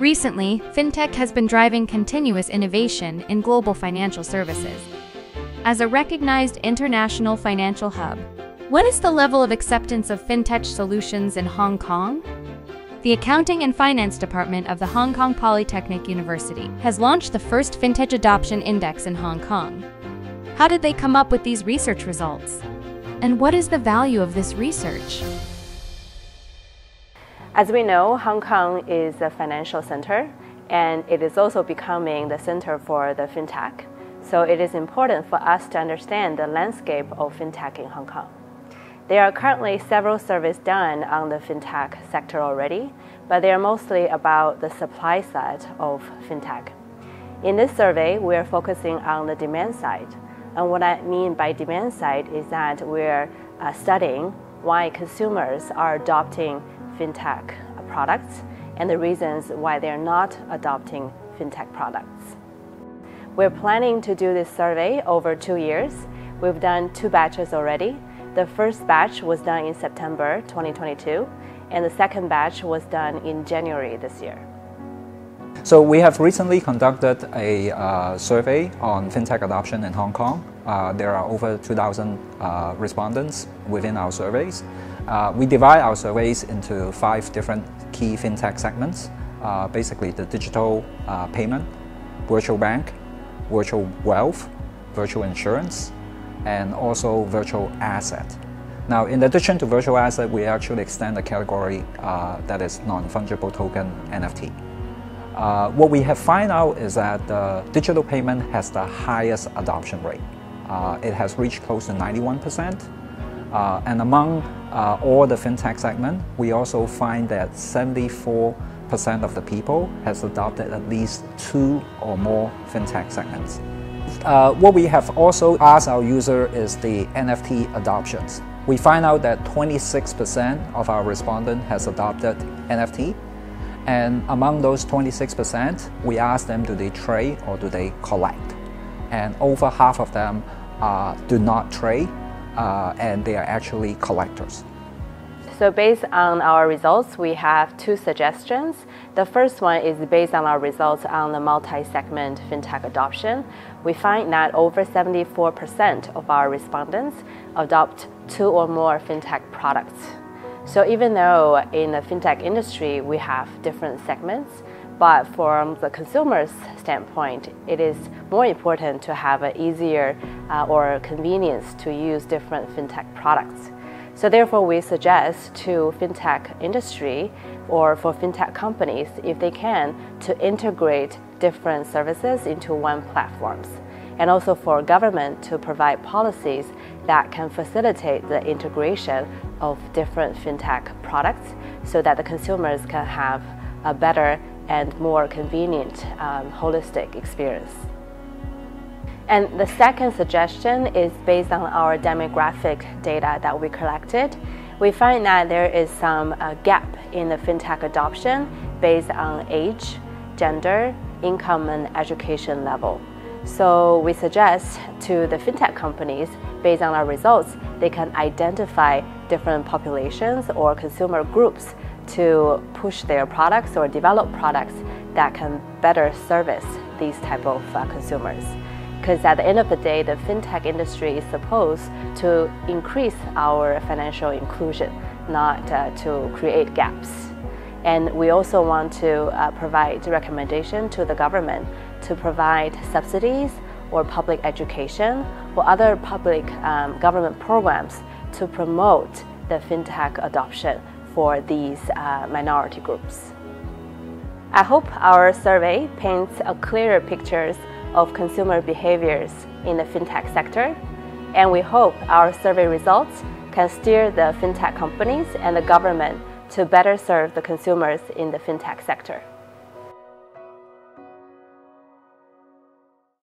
Recently, fintech has been driving continuous innovation in global financial services. As a recognized international financial hub, what is the level of acceptance of fintech solutions in Hong Kong? The Accounting and Finance Department of the Hong Kong Polytechnic University has launched the first Fintech Adoption Index in Hong Kong. How did they come up with these research results? And what is the value of this research? As we know, Hong Kong is a financial center, and it is also becoming the center for the fintech. So it is important for us to understand the landscape of fintech in Hong Kong. There are currently several surveys done on the fintech sector already, but they are mostly about the supply side of fintech. In this survey, we are focusing on the demand side. And what I mean by demand side is that we're studying why consumers are adopting fintech products and the reasons why they're not adopting fintech products. We're planning to do this survey over 2 years. We've done 2 batches already. The first batch was done in September 2022, and the second batch was done in January this year. So we have recently conducted a survey on fintech adoption in Hong Kong. There are over 2,000 respondents within our surveys. We divide our surveys into 5 different key fintech segments, basically the digital payment, virtual bank, virtual wealth, virtual insurance, and also virtual asset. Now, in addition to virtual asset, we actually extend the category that is non-fungible token NFT. What we have found out is that the digital payment has the highest adoption rate. It has reached close to 91%. And among all the fintech segment, we also find that 74% of the people has adopted at least 2 or more fintech segments. What we have also asked our user is the NFT adoptions. We find out that 26% of our respondents has adopted NFT. And among those 26%, we asked them, do they trade or do they collect? And over half of them do not trade, and they are actually collectors. So based on our results, we have 2 suggestions. The first one is based on our results on the multi-segment fintech adoption. We find that over 74% of our respondents adopt 2 or more fintech products. So even though in the fintech industry we have different segments, but from the consumer's standpoint, it is more important to have an easier or convenience to use different fintech products. So therefore, we suggest to fintech industry or for fintech companies, if they can, to integrate different services into one platforms. And also for government to provide policies that can facilitate the integration of different fintech products so that the consumers can have a better and more convenient holistic experience. And the second suggestion is based on our demographic data that we collected. We find that there is some gap in the fintech adoption based on age, gender, income, and education level. So we suggest to the fintech companies, based on our results, they can identify different populations or consumer groups to push their products or develop products that can better service these type of consumers. Because at the end of the day, the fintech industry is supposed to increase our financial inclusion, not to create gaps. And we also want to provide recommendation to the government to provide subsidies or public education or other public government programs to promote the fintech adoption for these minority groups. I hope our survey paints a clearer picture of consumer behaviors in the fintech sector, and we hope our survey results can steer the fintech companies and the government to better serve the consumers in the fintech sector.